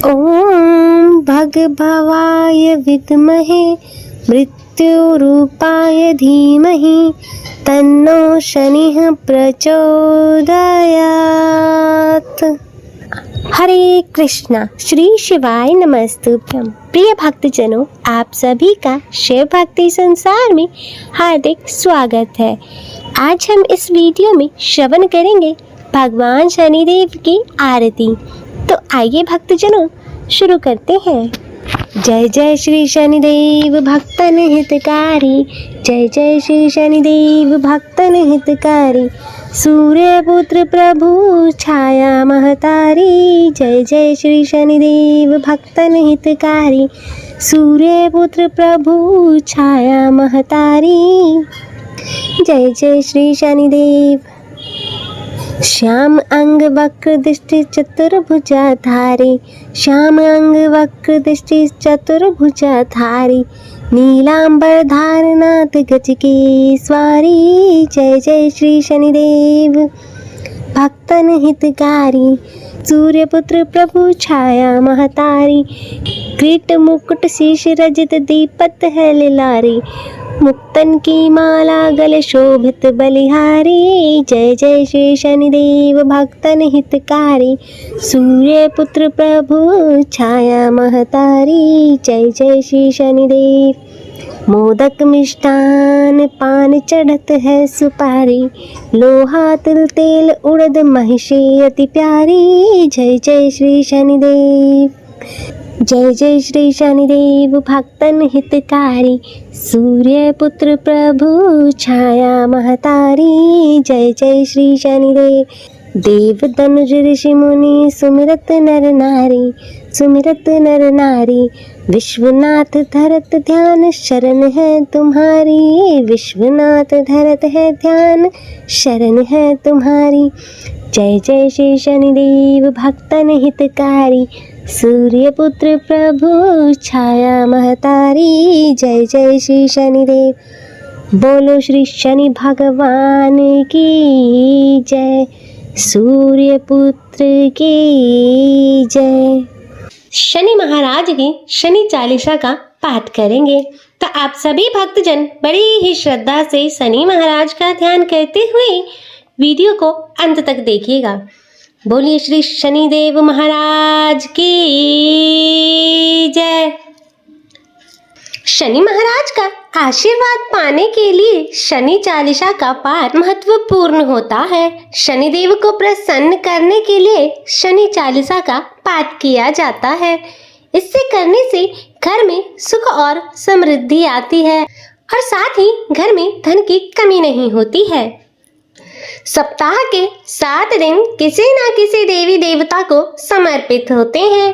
ॐ भगभवाय विद्महे मृत्युरूपाय धीमहि तन्नो शनिः प्रचोदयात्। हरे कृष्णा, श्री शिवाय नमस्तुभ्यं। प्रिय भक्तजनों, आप सभी का शिव भक्ति संसार में हार्दिक स्वागत है। आज हम इस वीडियो में श्रवण करेंगे भगवान शनिदेव की आरती। तो आइए भक्तजनों शुरू करते हैं। जय जय श्री शनिदेव भक्तन हितकारी, जय जय श्री शनिदेव भक्तन हितकारी। सूर्यपुत्र प्रभु छाया महतारी, जय जय श्री शनिदेव भक्तन हितकारी। सूर्यपुत्र प्रभु छाया महतारी, जय जय श्री शनिदेव। श्याम अंग वक्र दृष्टि चतुर्भुजा धारी, श्याम अंग वक्र दृष्टि चतुर्भुजा धारी। नीलांबर धारनाथ गज की स्वारी, जय जय श्री शनिदेव भक्तन हितकारी। सूर्यपुत्र प्रभु छाया महतारी, किरीट मुकुट शीश रजत दीपत है लिलारी। मुक्तन की माला गले शोभित बलिहारी, जय जय श्री शनिदेव भक्तन हितकारी। सूर्यपुत्र प्रभु छाया महतारी, जय जय श्री शनिदेव। मोदक मिष्टान पान चढ़त है सुपारी, लोहा तिल तेल उड़द महिषी अति प्यारी। जय जय श्री शनिदेव, जय जय श्री शनिदेव भक्तन हितकारी। सूर्यपुत्र प्रभु छाया महतारी, जय जय श्री शनिदेव। देव धनुज ऋषि मुनि सुमिरत नर नारी, सुमिरत नर नारी। विश्वनाथ धरत ध्यान शरण है तुम्हारी, विश्वनाथ धरत है ध्यान शरण है तुम्हारी। जय जय श्री शनिदेव भक्तन हितकारी। सूर्यपुत्र प्रभु छाया महतारी, जय जय श्री शनिदेव। बोलो श्री शनि भगवान की जय, सूर्यपुत्र की जय। शनि महाराज की शनि चालीसा का पाठ करेंगे। तो आप सभी भक्तजन बड़ी ही श्रद्धा से शनि महाराज का ध्यान करते हुए वीडियो को अंत तक देखिएगा। बोलिए श्री शनिदेव महाराज की जय। शनि महाराज का आशीर्वाद पाने के लिए शनि चालीसा का पाठ महत्वपूर्ण होता है। शनिदेव को प्रसन्न करने के लिए शनि चालीसा का पाठ किया जाता है। इससे करने से घर में सुख और समृद्धि आती है और साथ ही घर में धन की कमी नहीं होती है। सप्ताह के 7 दिन किसी न किसी देवी देवता को समर्पित होते हैं।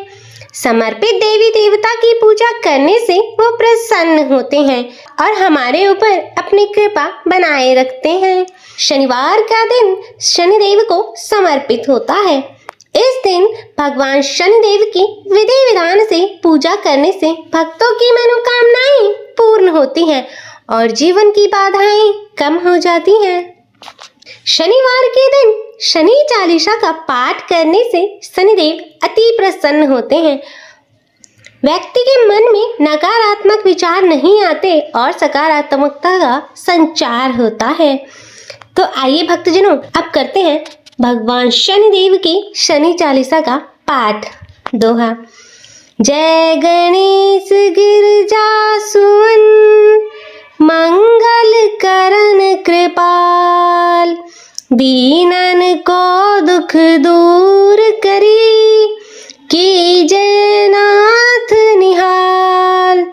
समर्पित देवी देवता की पूजा करने से वो प्रसन्न होते हैं और हमारे ऊपर अपनी कृपा बनाए रखते हैं। शनिवार का दिन शनिदेव को समर्पित होता है। इस दिन भगवान शनिदेव की विधि विधान से पूजा करने से भक्तों की मनोकामनाएं पूर्ण होती हैं और जीवन की बाधाएं कम हो जाती हैं। शनिवार के दिन शनि चालीसा का पाठ करने से शनिदेव अति प्रसन्न होते हैं। व्यक्ति के मन में नकारात्मक विचार नहीं आते और सकारात्मकता का संचार होता है। तो आइए भक्तजनों अब करते हैं भगवान शनिदेव की शनि चालीसा का पाठ। दोहा। जय गणेश गिरजा सुवन, मंगल करण कृपाल। दीनन को दुख दूर करी, कीजय नाथ निहाल।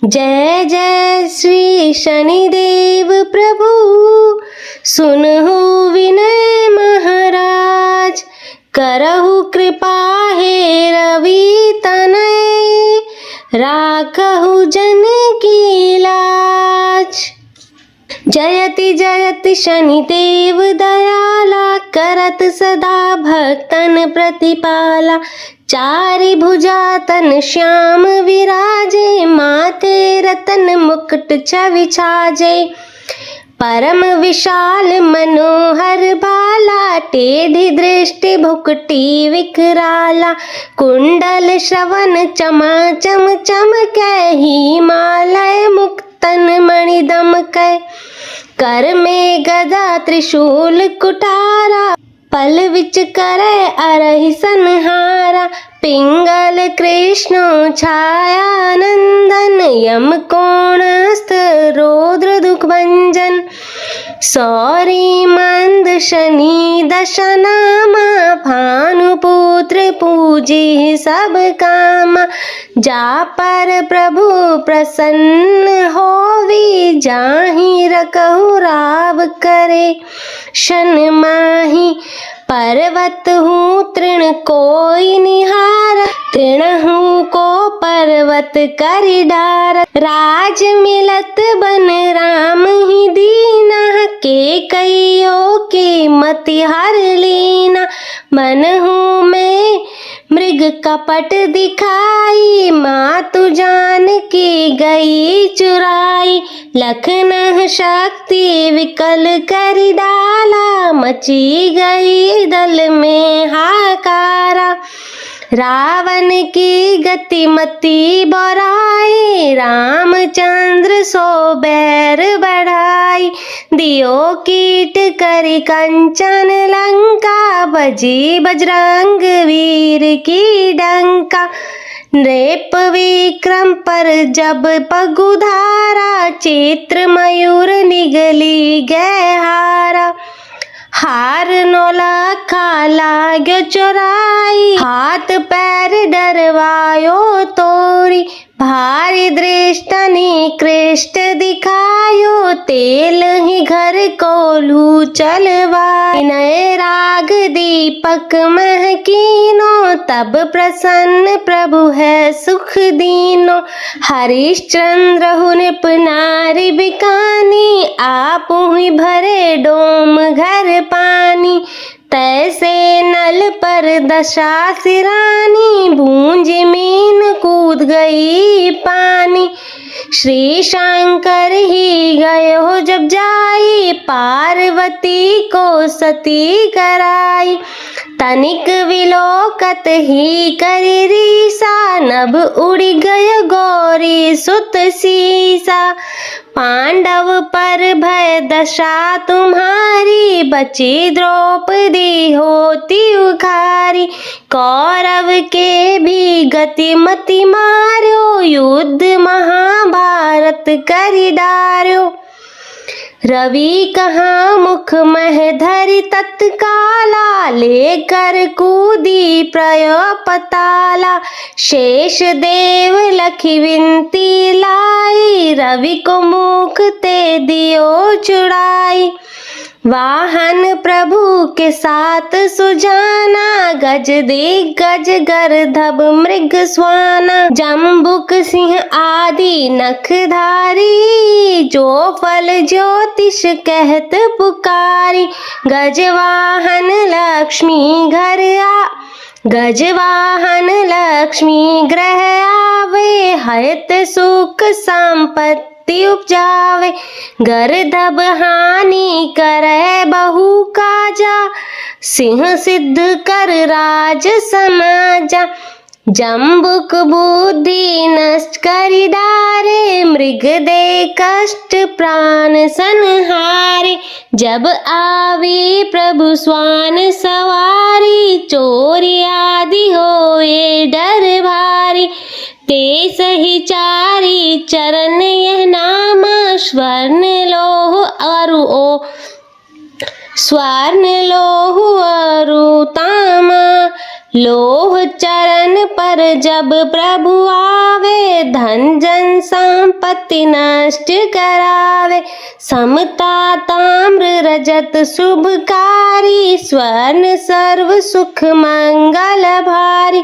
जय जय श्री शनिदेव प्रभु, सुनहु विनय महाराज। करहु कृपा हे रवि तनय, राखहु जन की लाज। जयति जयति शनिदेव दयाला, करत सदा भक्तन प्रतिपाला। चारि भुजा तन श्याम विराजे, माथे रतन मुकुट छवि छाजे। परम विशाल मनोहर भाला, टेढ़ी दृष्टि भुकटी विकराला। कुंडल श्रवण चमाचम चमकै, हिमालय मुक्तन मणि दमकै। कर में गदा त्रिशूल कुठारा, पल विच करे अरहि संहारा। पिंगल कृष्ण छाया नंदन, यम कोणस्थ रौद्र दुख भंजन। सौरी मंद शनि दशनामा, भानुपुत्र पूजे सब कामा। जा पर प्रभु प्रसन्न होवी, जाहि रकहु राव करे। शन माही पर्वत हूँ तृण कोई निहार, तृणहु को पर्वत करि डार। राज मिलत बन राम ही दीना, के कइयो के मति हर लीना। मनहु में मृग कपट दिखाई, मातु जान की गई चुराई। लखनह शक्ति विकल करि डाला, मची गई दल में हाकारा। रावण की गति मति बढ़ाई, रामचंद्र सो बैर बढ़ाई। दियो कीट करि कंचन लंका, बजी बजरंग वीर की डंका। नृप विक्रम पर जब पगुधारा, चित्र मयूर निगली गैहारा। हार नौलखा लाग्यो चोराई, हाथ पैर डरवायो तोरी। भारी दृष्टनि कृष्ट दिखायो, तेल ही घर को लू चलवाई। नए राग दीपक महकीनो, तब प्रसन्न प्रभु है सुख दीनो। हरिश्चंद्र हु नृप नारी बिकानी, आप ही भरे डोम घर पानी। तैसे नल पर दशा सिरानी, बूंज मीन कूद गई पानी। श्री शंकर ही गयो जब जाई, पार्वती को सती कराई। तनिक विलोकत ही करि रीसा, नभ उड़ी गय गौरी सुत सीसा। पांडव पर भय दशा तुम्हारी, बची द्रौपदी होती उखारी। कौरव के भी गति मति मार्यो, युद्ध महाभारत करि डार्यो। रवि कहाँ मुख मह धरि तत्काला, लेकर कूदी प्रयो पताला। शेष देव लखी विनती लाई, रवि को मुख ते दियो छुड़ाई। वाहन प्रभु के साथ सुजाना, गज दिग्गज गर्दभ मृग स्वाना। जम्बुक सिंह आदि नखधारी, जो फल ज्योतिष कहत पुकारी। गजवाहन लक्ष्मी घर गजवाहन लक्ष्मी ग्रह आवे, हयत सुख संपत्ति उपजावे। गर्दभ हानि करे बहु काजा, सिंह सिद्ध कर राज समाजा। जम्बुक बुद्धि नष्ट करि डारे, मृग दे कष्ट प्राण संहारे। जब आवी प्रभु स्वान सवारी, चोरी आदि होए डर भारी। ते सही चारी चरण यह नामा, स्वर्ण लोह अरु तामा। लोह चरण पर जब प्रभु आवे, धन जन संपत्ति नष्ट करावे। समता ताम्र रजत शुभकारी, स्वर्ण सर्व सुख मंगल भारी।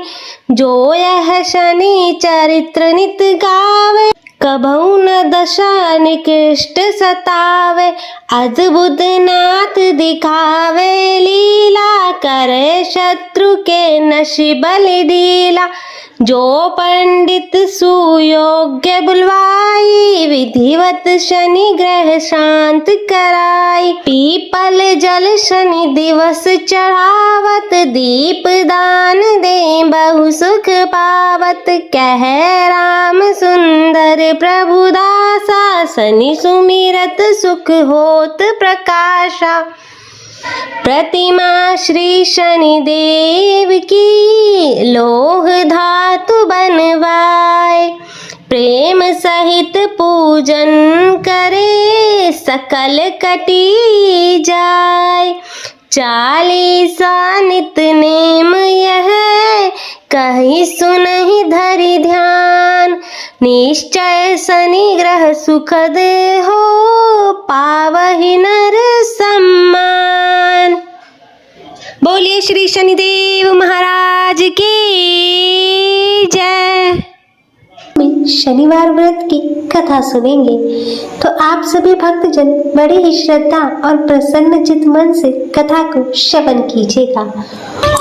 जो यह शनि चरित्र नित गावे, कभू न दशा निकृष्ट सतावे। अद्भुत नाथ दिखावे लीला, करे शत्रु के नशि बलि ढीला। जो पंडित सुयोग्य बुलवाई, विधिवत शनि ग्रह शांत कराई। पीपल जल शनि दिवस चढ़ावत, दीप दान दे बहु सुख पावत। कह राम सुंदर प्रभु दासा, शनि सुमिरत सुख होत प्रकाशा। प्रतिमा श्री शनि देव की, लोह धातु बनवाए। प्रेम सहित पूजन करे, सकल कटी जाए। 40 नित नेम यह, कही सुनहि धरि ध्यान। निश्चय शनि ग्रह सुखद हो, पावहि नर सम्मान। बोलिए श्री शनिदेव महाराज की जय। शनिवार व्रत की कथा सुनेंगे तो आप सभी भक्तजन बड़े ही श्रद्धा और प्रसन्न चित मन से कथा को श्रवण कीजिएगा।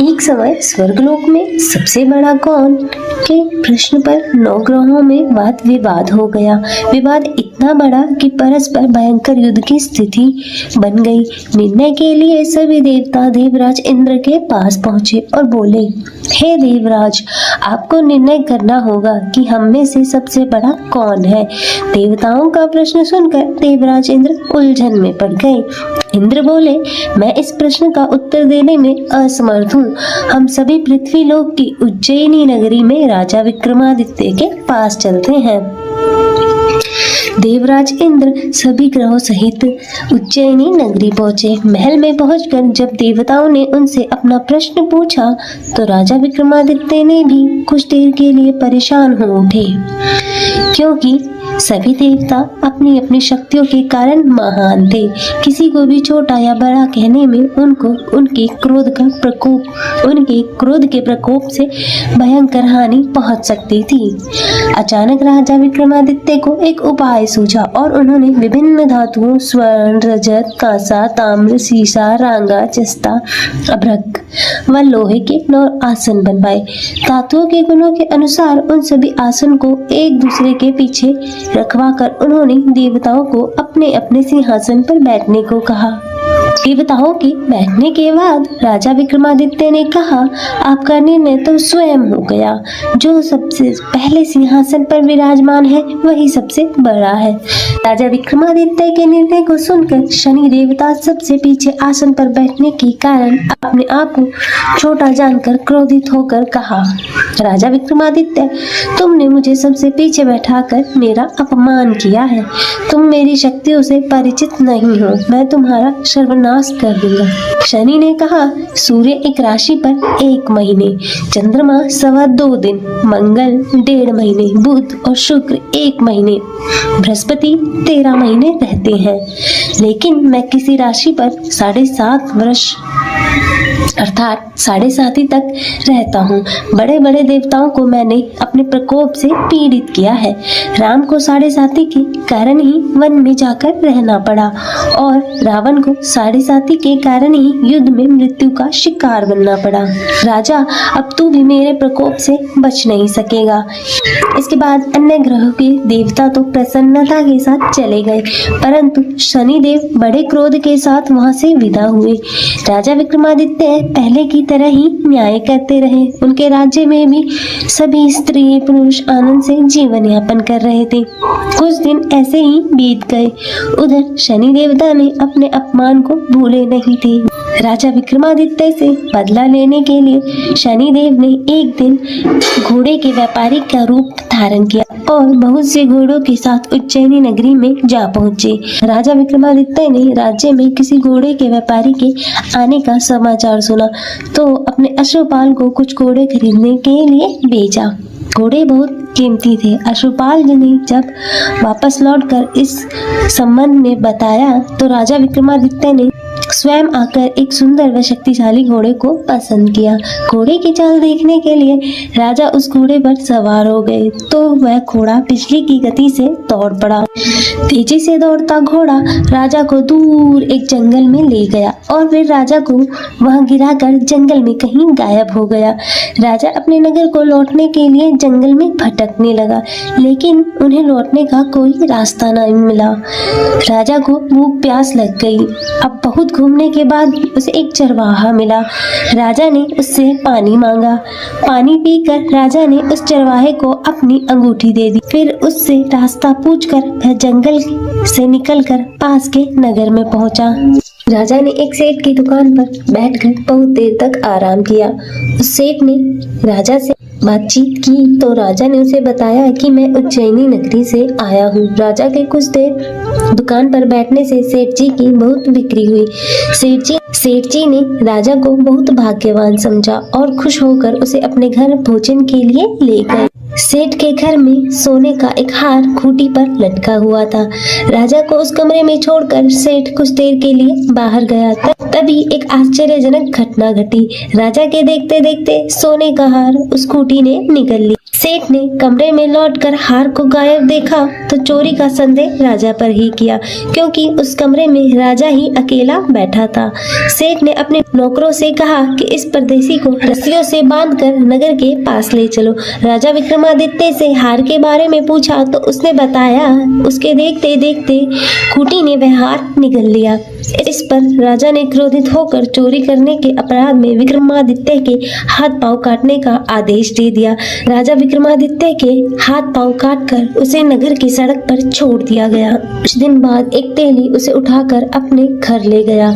एक समय स्वर्गलोक में सबसे बड़ा कौन के प्रश्न पर 9 ग्रहों में वाद विवाद हो गया। विवाद इतना बड़ा कि परस्पर भयंकर युद्ध की स्थिति बन गई। निर्णय के लिए सभी देवता देवराज इंद्र के पास पहुंचे और बोले, हे देवराज, आपको निर्णय करना होगा कि हम में से सबसे बड़ा कौन है। देवताओं का प्रश्न सुनकर देवराज इंद्र उलझन में पड़ गए। इंद्र बोले, मैं इस प्रश्न का उत्तर देने में असमर्थ हूँ। हम सभी पृथ्वी लोक की उज्जैनी नगरी में राजा विक्रमादित्य के पास चलते हैं। देवराज इंद्र सभी ग्रहों सहित उज्जैनी नगरी पहुंचे। महल में पहुंचकर जब देवताओं ने उनसे अपना प्रश्न पूछा तो राजा विक्रमादित्य ने भी कुछ देर के लिए परेशान हो उठे, क्योंकि सभी देवता अपनी अपनी शक्तियों के कारण महान थे। किसी को भी छोटा या बड़ा कहने में उनको उनके क्रोध के प्रकोप से भयंकर हानि पहुंच सकती थी। अचानक राजा विक्रमादित्य को एक उपाय सूझा और उन्होंने विभिन्न धातुओं स्वर्ण, रजत, कांसा, ताम्र, सीसा, रांगा, जस्ता, अभ्रक व लोहे के 9 आसन बनवाए। धातुओं के गुणों के अनुसार उन सभी आसन को एक दूसरे के पीछे रखवाकर उन्होंने देवताओं को अपने अपने सिंहासन पर बैठने को कहा। देवताओं के बैठने के बाद राजा विक्रमादित्य ने कहा, आपका निर्णय तो स्वयं हो गया। जो सबसे पहले सिंहासन पर विराजमान है वही सबसे बड़ा है। राजा विक्रमादित्य के निर्णय को सुनकर शनि देवता सबसे पीछे आसन पर बैठने के कारण अपने आप को छोटा जानकर क्रोधित होकर कहा, राजा विक्रमादित्य, तुमने मुझे सबसे पीछे बैठाकर मेरा अपमान किया है। तुम मेरी शक्तियों से परिचित नहीं हो। मैं तुम्हारा सर्वनाश कर दूंगा। शनि ने कहा, सूर्य एक राशि पर 1 महीने, चंद्रमा 2.25 दिन, मंगल 1.5 महीने, बुध और शुक्र 1 महीने, बृहस्पति 13 महीने रहते हैं। लेकिन मैं किसी राशि पर 7.5 वर्ष अर्थात 7.5 तक रहता हूँ। बड़े बड़े देवताओं को मैंने अपने प्रकोप से पीड़ित किया है। राम को 7.5 के कारण ही वन में जाकर रहना पड़ा और रावण को 7.5 के कारण ही युद्ध में मृत्यु का शिकार बनना पड़ा। राजा, अब तू भी मेरे प्रकोप से बच नहीं सकेगा। इसके बाद अन्य ग्रहों के देवता तो प्रसन्नता के साथ चले गए, परंतु शनिदेव बड़े क्रोध के साथ वहां से विदा हुए। राजा विक्रमादित्य पहले की तरह ही न्याय करते रहे। उनके राज्य में भी सभी स्त्री पुरुष आनंद से जीवन यापन कर रहे थे। कुछ दिन ऐसे ही बीत गए। उधर शनि देवता ने अपने अपमान को भूले नहीं थे। राजा विक्रमादित्य से बदला लेने के लिए शनिदेव ने एक दिन घोड़े के व्यापारी का रूप धारण किया और बहुत से घोड़ों के साथ उज्जैनी नगरी में जा पहुंचे। राजा विक्रमादित्य ने राज्य में किसी घोड़े के व्यापारी के आने का समाचार सुना तो अपने अश्वपाल को कुछ घोड़े खरीदने के लिए भेजा। घोड़े बहुत कीमती थे। अश्वपाल जी ने जब वापस लौटकर इस संबंध में बताया तो राजा विक्रमादित्य ने स्वयं आकर एक सुंदर व शक्तिशाली घोड़े को पसंद किया। घोड़े की चाल देखने के लिए राजा उस घोड़े पर सवार हो गए तो वह घोड़ा बिजली की गति से दौड़ पड़ा। तेजी से दौड़ता घोड़ा राजा को दूर एक जंगल में ले गया और फिर राजा को वहां गिराकर जंगल में कहीं गायब हो गया। राजा अपने नगर को लौटने के लिए जंगल में भटकने लगा, लेकिन उन्हें लौटने का कोई रास्ता नहीं मिला। राजा को भूख प्यास लग गई। अब बहुत घूमने के बाद उसे एक चरवाहा मिला। राजा ने उससे पानी मांगा। पानी पीकर राजा ने उस चरवाहे को अपनी अंगूठी दे दी। फिर उससे रास्ता पूछकर वह जंगल से निकलकर पास के नगर में पहुंचा। राजा ने एक सेठ की दुकान पर बैठकर बहुत देर तक आराम किया। उस सेठ ने राजा से बातचीत की तो राजा ने उसे बताया कि मैं उज्जैनी नगरी से आया हूँ। राजा के कुछ देर दुकान पर बैठने से सेठ जी की बहुत बिक्री हुई। सेठ जी ने राजा को बहुत भाग्यवान समझा और खुश होकर उसे अपने घर भोजन के लिए ले गए। सेठ के घर में सोने का एक हार खूंटी पर लटका हुआ था। राजा को उस कमरे में छोड़कर सेठ कुछ देर के लिए बाहर गया। तभी एक आश्चर्यजनक घटना घटी। राजा के देखते देखते सोने का हार उस खूंटी ने निगल लिया। सेठ ने कमरे में लौटकर हार को गायब देखा तो चोरी का संदेह राजा पर ही किया, क्योंकि उस कमरे में राजा ही अकेला बैठा था। सेठ ने अपने नौकरों से कहा कि इस परदेसी को रस्सियों से बांधकर नगर के पास ले चलो। राजा विक्रमादित्य से हार के बारे में पूछा तो उसने बताया उसके देखते देखते खूंटी ने वह हार निगल लिया। इस पर राजा ने क्रोधित होकर चोरी करने के अपराध में विक्रमादित्य के हाथ पांव काटने का आदेश दे दिया। राजा विक्रमादित्य के हाथ पांव काटकर उसे नगर की सड़क पर छोड़ दिया गया। कुछ दिन बाद एक तेली उसे उठाकर अपने घर ले गया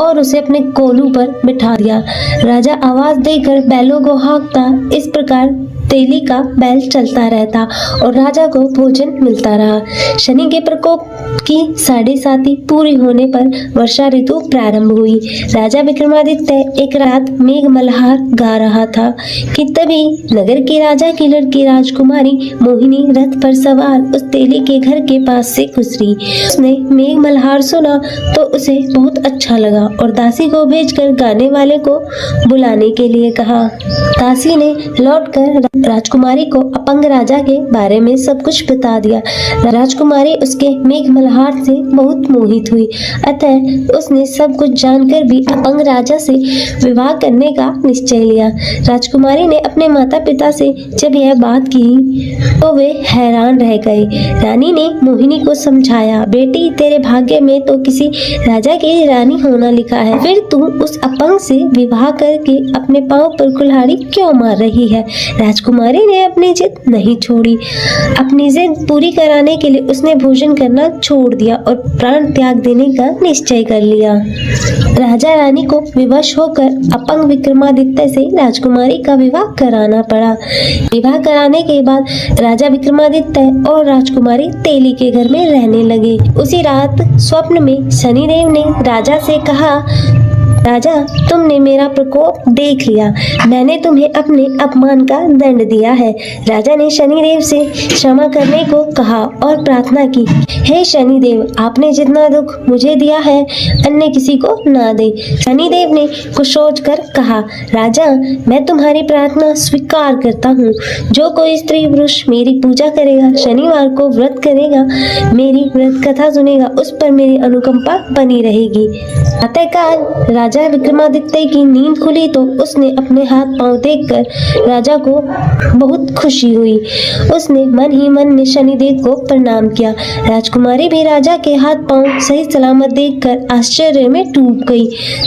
और उसे अपने कोलू पर बिठा दिया। राजा आवाज देकर बैलों को हाँकता। इस प्रकार तेली का बैल चलता रहता और राजा को भोजन मिलता रहा। शनि के प्रकोप की 7.5 पूरी होने पर वर्षा ऋतु प्रारंभ हुई। राजा विक्रमादित्य एक रात मेघ मल्हार गा रहा था कि तभी नगर के राजा की लड़की राजकुमारी मोहिनी रथ पर सवार उस तेली के घर के पास से गुजरी। उसने मेघ मल्हार सुना तो उसे बहुत अच्छा लगा और दासी को भेजकर गाने वाले को बुलाने के लिए कहा। दासी ने लौटकर राजकुमारी को अपंग राजा के बारे में सब कुछ बता दिया। राजकुमारी उसके मेघ मल्हार से बहुत मोहित हुई, अतः उसने सब कुछ जानकर भी अपंग राजा से विवाह करने का निश्चय लिया। राजकुमारी ने अपने माता पिता से जब यह बात की तो वे हैरान रह गए। रानी ने मोहिनी को समझाया, बेटी तेरे भाग्य में तो किसी राजा की रानी होना लिखा है, फिर तू उस अपंग से विवाह करके अपने पांव पर कुल्हाड़ी क्यों मार रही है। राजकुमारी ने अपनी जिद नहीं छोड़ी। अपनी जिद पूरी कराने के लिए उसने भोजन करना छोड़ दिया और प्राण त्याग देने का निश्चय कर लिया। राजा रानी को विवश होकर अपंग विक्रमादित्य से राजकुमारी का विवाह कराना पड़ा। विवाह कराने के बाद राजा विक्रमादित्य और राजकुमारी तेली के घर में रहने लगे। उसी रात स्वप्न में शनिदेव ने राजा से कहा, राजा तुमने मेरा प्रकोप देख लिया, मैंने तुम्हें अपने अपमान का दंड दिया है। राजा ने शनिदेव से क्षमा करने को कहा और प्रार्थना की, हे शनिदेव आपने जितना दुख मुझे दिया है अन्य किसी को ना दे। शनिदेव ने कुछ सोचकर कहा, राजा मैं तुम्हारी प्रार्थना स्वीकार करता हूँ। जो कोई स्त्री पुरुष मेरी पूजा करेगा, शनिवार को व्रत करेगा, मेरी व्रत कथा सुनेगा, उस पर मेरी अनुकंपा बनी रहेगी। प्रातःकाल राजा विक्रमादित्य की नींद खुली तो उसने अपने हाथ पांव देखकर राजा को बहुत खुशी हुई। उसने मन ही मन में शनिदेव को प्रणाम किया। राजकुमारी भी राजा के हाथ पांव सही सलामत देखकर आश्चर्य में डूब गई।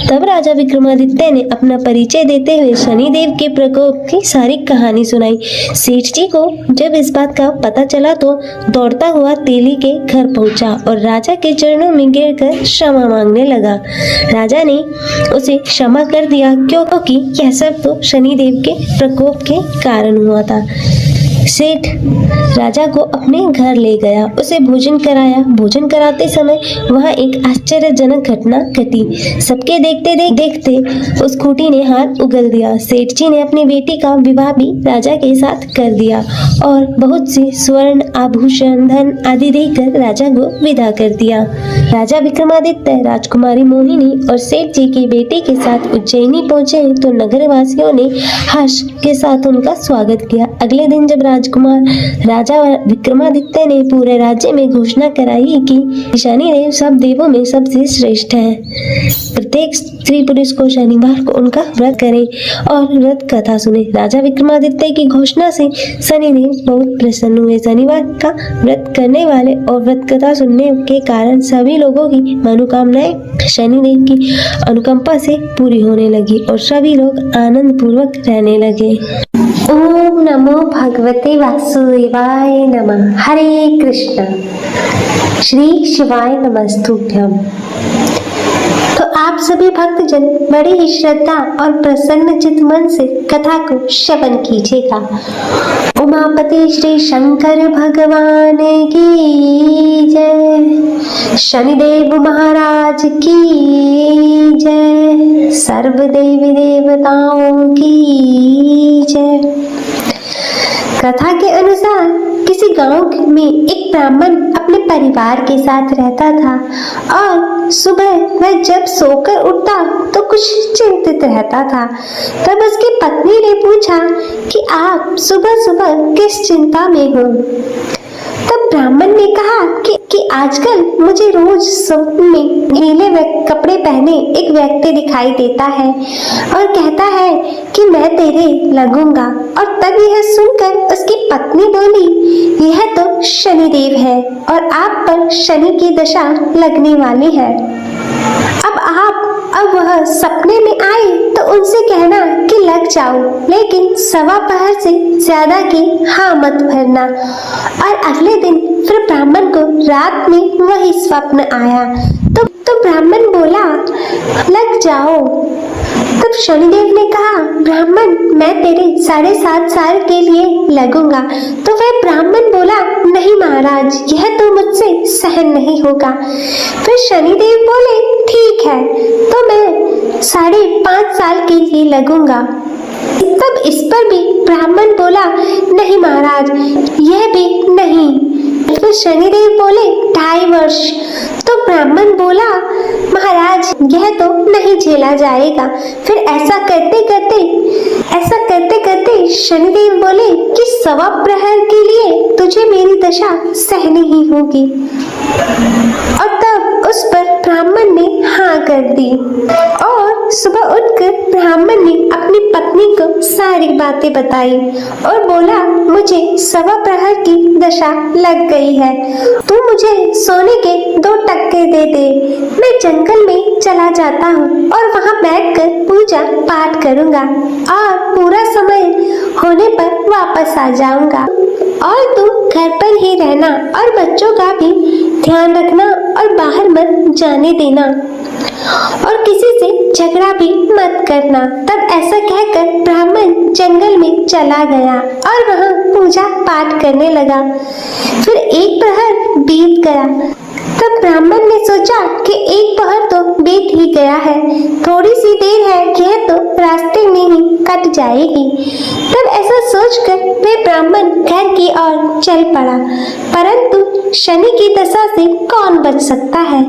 तब राजा विक्रमादित्य ने अपना परिचय देते हुए शनिदेव के प्रकोप की सारी कहानी सुनाई। सेठ जी को जब इस बात का पता चला तो दौड़ता हुआ तेली के घर पहुंचा और राजा के चरणों में गिरकर क्षमा मांगने लगा। राजा ने उसे क्षमा कर दिया क्योंकि यह सब तो शनिदेव के प्रकोप के कारण हुआ था। सेठ राजा को अपने घर ले गया, उसे भोजन कराया। भोजन कराते समय वहाँ एक आश्चर्यजनक घटना घटी। सबके देखते देखते उस खूंटी ने हाथ उगल दिया। सेठ जी ने अपनी बेटी का विवाह भी राजा के साथ कर दिया और बहुत से स्वर्ण आभूषण धन आदि देकर राजा को विदा कर दिया। राजा विक्रमादित्य राजकुमारी मोहिनी और सेठ जी की बेटी के साथ उज्जैनी पहुंचे तो नगरवासियों ने हर्ष के साथ उनका स्वागत किया। अगले दिन जब राजकुमार राजा विक्रमादित्य ने पूरे राज्य में घोषणा कराई कि शनिदेव सब देवों में सबसे श्रेष्ठ है, प्रत्येक स्त्री पुरुष को शनिवार को उनका व्रत करें और व्रत कथा सुने। राजा विक्रमादित्य की घोषणा से शनिदेव बहुत प्रसन्न हुए। शनिवार का व्रत करने वाले और व्रत कथा सुनने के कारण सभी लोगों की मनोकामनाएं शनिदेव की अनुकंपा से पूरी होने लगी और सभी लोग आनंद पूर्वक रहने लगे। ओम नमो भगवते वासुदेवाय नमः। हरे कृष्ण। श्री शिवाय नमस्तुभ्यम। तो आप सभी भक्तजन बड़े ही श्रद्धा और प्रसन्न चित्त मन से कथा को श्रवण कीजिएगा। उमापति श्री शंकर भगवान की जय। शनिदेव महाराज की जय। सर्व देवी देवताओं की जय। कथा के अनुसार किसी गांव में एक ब्राह्मण अपने परिवार के साथ रहता था और सुबह वह जब सोकर उठता तो कुछ चिंतित रहता था। तब उसकी पत्नी ने पूछा कि आप सुबह सुबह किस चिंता में हो। तब ब्राह्मण ने कहा कि आजकल मुझे रोज स्वप्न में नीले कपड़े पहने एक व्यक्ति दिखाई देता है और कहता है कि मैं तेरे लगूंगा। और तब यह सुनकर उसकी पत्नी बोली, यह तो शनिदेव है और आप पर शनि की दशा लगने वाली है। अब वह सपने में आए तो उनसे कहना कि लग जाओ, लेकिन सवा पहर से ज्यादा की हाँ मत भरना। और अगले दिन फिर ब्राह्मण को रात में वही स्वप्न आया तो ब्राह्मण बोला, लग जाओ। तब शनिदेव ने कहा, ब्राह्मण मैं तेरे 7.5 साल के लिए लगूंगा। तो वह ब्राह्मण बोला, नहीं महाराज, यह तो मुझसे सहन नहीं होगा। फिर शनिदेव बोले, ठीक है तो मैं 5.5 साल के लिए लगूंगा। तब इस पर भी ब्राह्मण बोला, नहीं महाराज, यह भी नहीं। फिर शनिदेव बोले, 2.5 वर्ष। तो ब्राह्मण बोला, महाराज यह तो नहीं झेला जाएगा। फिर ऐसा करते करते शनिदेव बोले कि सवा प्रहर के लिए तुझे मेरी दशा सहनी ही होगी। और तब उस पर ब्राह्मण ने हाँ कर दी और सुबह उठकर ब्राह्मण ने अपनी पत्नी को सारी बातें बताई और बोला, मुझे सवा प्रहर की दशा लग गई है, तू मुझे सोने के 2 टक्के दे दे। मैं जंगल में चला जाता हूँ और वहाँ बैठकर पूजा पाठ करूँगा और पूरा समय होने पर वापस आ जाऊँगा। और तुम घर पर ही रहना और बच्चों का भी ध्यान रखना और बाहर मत जाने देना और किसी से झगड़ा भी मत करना। तब ऐसा कहकर ब्राह्मण जंगल में चला गया और वहाँ पूजा पाठ करने लगा। फिर 1 प्रहर बीत गया। तब ब्राह्मण ने सोचा कि 1 पहर तो बीत ही गया है, थोड़ी सी देर है, यह तो रास्ते में ही कट जाएगी। तब ऐसा सोचकर वह ब्राह्मण घर की ओर चल पड़ा, परंतु शनि की दशा से कौन बच सकता है।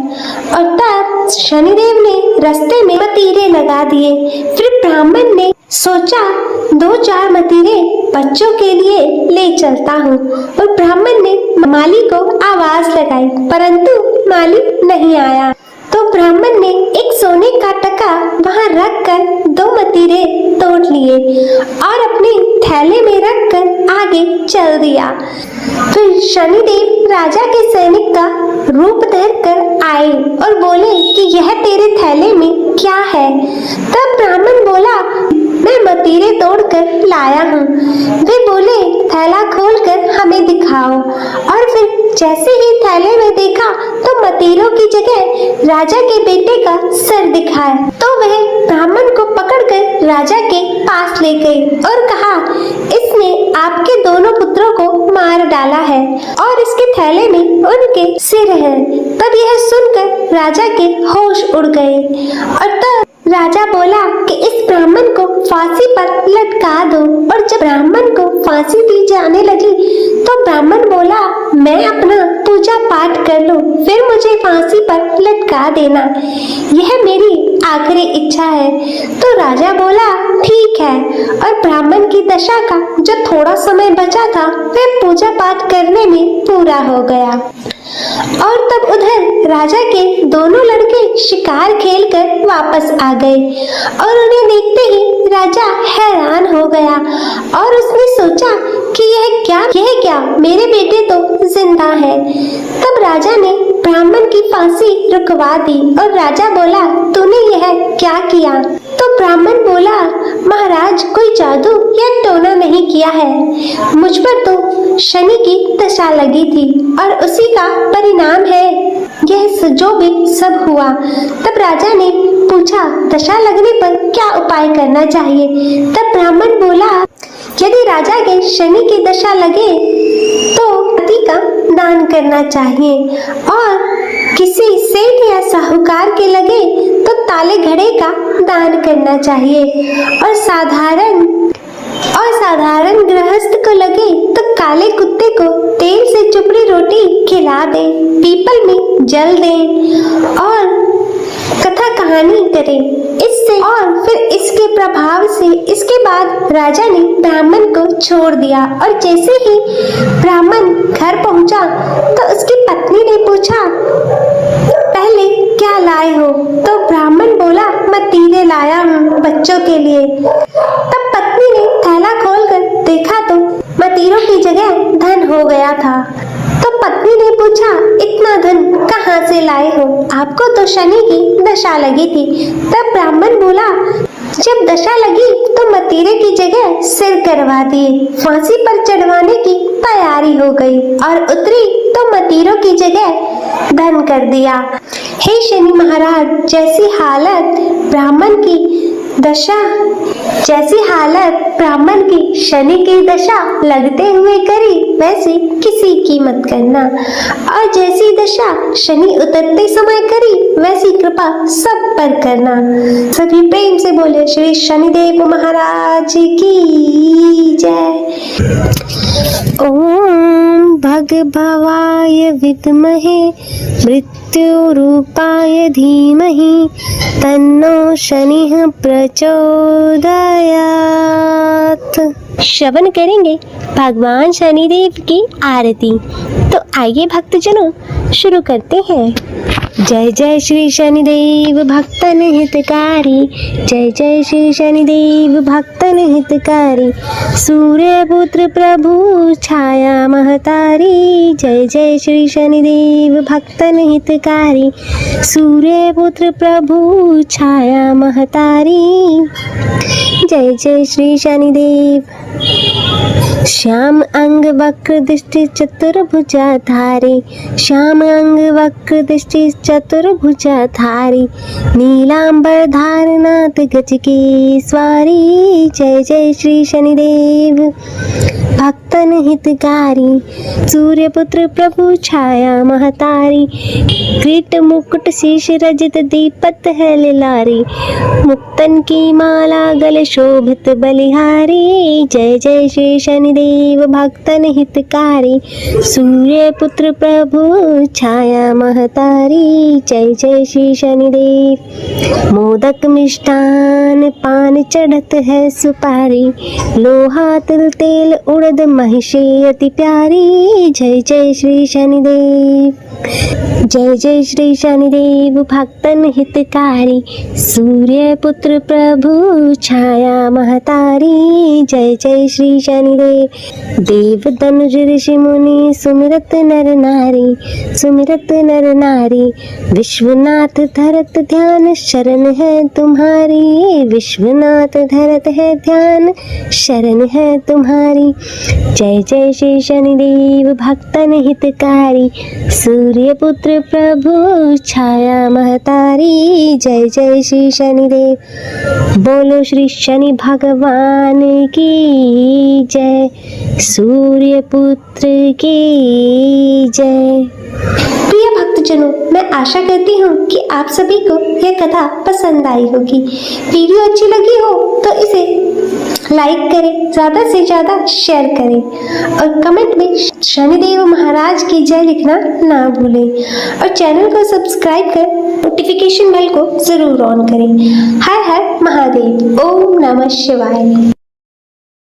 और तब शनिदेव ने रास्ते में मतीरे लगा दिए। फिर ब्राह्मण ने सोचा 2-4 मतीरे बच्चों के लिए ले चलता हूँ। और ब्राह्मण ने माली को आवाज लगाई, परंतु माली नहीं आया। तो ब्राह्मण ने एक सोने का टका वहाँ रखकर 2 मतीरे तोड़ लिए और अपने थैले में रखकर आगे चल दिया। फिर शनिदेव राजा के सैनिक का रूप धरकर आए और बोले कि यह तेरे थैले में क्या है। तब ब्राह्मण बोला, मैं मतीरे तोड़कर लाया हूँ। वे बोले, थैला खोलकर हमें दिखाओ। और फिर जैसे ही थैले में देखा तो मतीरों की जगह राजा के बेटे का सर दिखाया। तो वह ब्राह्मण को पकड़कर राजा के पास ले गई और कहा, इसने आपके दोनों पुत्रों डाला है और इसके थैले में उनके सिर हैं। तब यह सुनकर राजा के होश उड़ गए और तब राजा बोला कि इस ब्राह्मण को फांसी पर लटका दो। और जब ब्राह्मण को फांसी दी जाने लगी तो ब्राह्मण बोला, मैं अपना पूजा पाठ कर लूं, फिर मुझे फांसी पर लटका देना, यह मेरी आखिरी इच्छा है। तो राजा बोला, ठीक है। और ब्राह्मण की दशा का जो थोड़ा समय बचा था वह पूजा पाठ करने में पूरा हो गया। और तब उधर राजा के दोनों लड़के शिकार खेलकर वापस आ गए और उन्हें देखते ही राजा हैरान हो गया और उसने सोचा कि यह क्या मेरे बेटे तो जिंदा है। तब राजा ने ब्राह्मण की फांसी रुकवा दी और राजा बोला, तूने यह क्या किया? तो ब्राह्मण बोला, महाराज कोई जादू या टोना नहीं किया है, मुझ पर तो शनि की दशा लगी थी और उसी का परिणाम है यह जो भी सब हुआ। तब राजा ने पूछा, दशा लगने पर क्या उपाय करना चाहिए? तब ब्राह्मण बोला, यदि राजा के शनि की दशा लगे तो पति का दान करना चाहिए और किसी सेठ या साहूकार के लगे तो ताले घड़े का दान करना चाहिए और साधारण गृहस्थ को लगे तो काले कुत्ते को तेल से चुपड़ी रोटी खिला दे, पीपल में जल दे और कथा कहानी करे इससे। और फिर इसके प्रभाव से इसके बाद राजा ने ब्राह्मण को छोड़ दिया। और जैसे ही ब्राह्मण घर पहुंचा तो उसकी पत्नी ने पूछा, पहले क्या लाए हो? तो ब्राह्मण बोला, मैं तीरे लाया हूँ बच्चों के लिए। तब पत्नी ने थैला खोलकर देखा तो मतीरों की जगह धन हो गया था। तो पत्नी ने पूछा, इतना धन कहाँ से लाए हो? आपको तो शनि की दशा लगी थी। तब ब्राह्मण बोला, जब दशा लगी तो मतीरे की जगह सिर करवा दिए, फांसी पर चढ़वाने की तैयारी हो गई और उतरी तो मतीरों की जगह धन कर दिया। हे शनि महाराज, जैसी हालत ब्राह्मण की शनि की दशा लगते हुए करी वैसी किसी की मत करना, और जैसी दशा शनि उतरते समय करी वैसी कृपा सब पर करना। सभी प्रेम से बोले श्री शनिदेव महाराज की जय। ओम भगभवाय विद्महे मृत्युरूपाय धीमहि तन्नो शनिः प्रचोदयात्। श्रवण करेंगे भगवान शनिदेव की आरती। तो आइए भक्तजनों शुरू करते हैं। जय जय श्री शनिदेव भक्तन हितकारी, जय जय श्री शनिदेव भक्तन हितकारी, सूर्यपुत्र प्रभु छाया महतारी, जय जय श्री शनिदेव भक्तन हितकारी, सूर्यपुत्र प्रभु छाया महतारी, जय जय श्री शनिदेव। श्याम अंग वक्र दृष्टि चतुर्भुजाधारी, श्याम अंग वक्र दृष्टि चतुर्भुजाधारी, नीलांबर धारनाथ गज की स्वारी, जय जय श्री शनिदेव भक्तन हितकारी, सूर्यपुत्र प्रभु छाया महतारी, किरीट मुकुट शीश रजत दीपत है लिलारी, मुक्तन की माला गले शोभित बलिहारी, जय जय श्री शनिदेव भक्तन हितकारी, सूर्यपुत्र प्रभु छाया महतारी, जय जय श्री शनिदेव। मोदक मिष्टान पान चढ़त है सुपारी, लोहा तिल तेल उड़द महिषी अति प्यारी, जय जय श्री शनिदेव। जय जय श्री शनिदेव भक्तन हितकारी, सूर्यपुत्र प्रभु छाया महतारी, जय जय श्री शनिदेव। देव धनुज ऋषि मुनि सुमिरत नर नारी, सुमिरत नर नारी, विश्वनाथ धरत ध्यान शरण है तुम्हारी, विश्वनाथ धरत है ध्यान शरण है तुम्हारी, जय जय श्री शनिदेव भक्तन हितकारी, सूर्यपुत्र पुत्र प्रभु छाया महतारी, जय जय श्री शनिदेव। बोलो श्री शनि भगवान की जय, सूर्य पुत्र की जय। प्रिय भक्तजनों, मैं आशा करती हूँ कि आप सभी को यह कथा पसंद आई होगी। वीडियो अच्छी लगी हो तो इसे लाइक करें, ज़्यादा से ज़्यादा शेयर करें और कमेंट में शनिदेव महाराज की जय लिखना ना भूलें और चैनल को सब्सक्राइब कर नोटिफिकेशन बेल को ज़रूर ऑन करें। हर हर महादेव। ओम नमः शिवाय।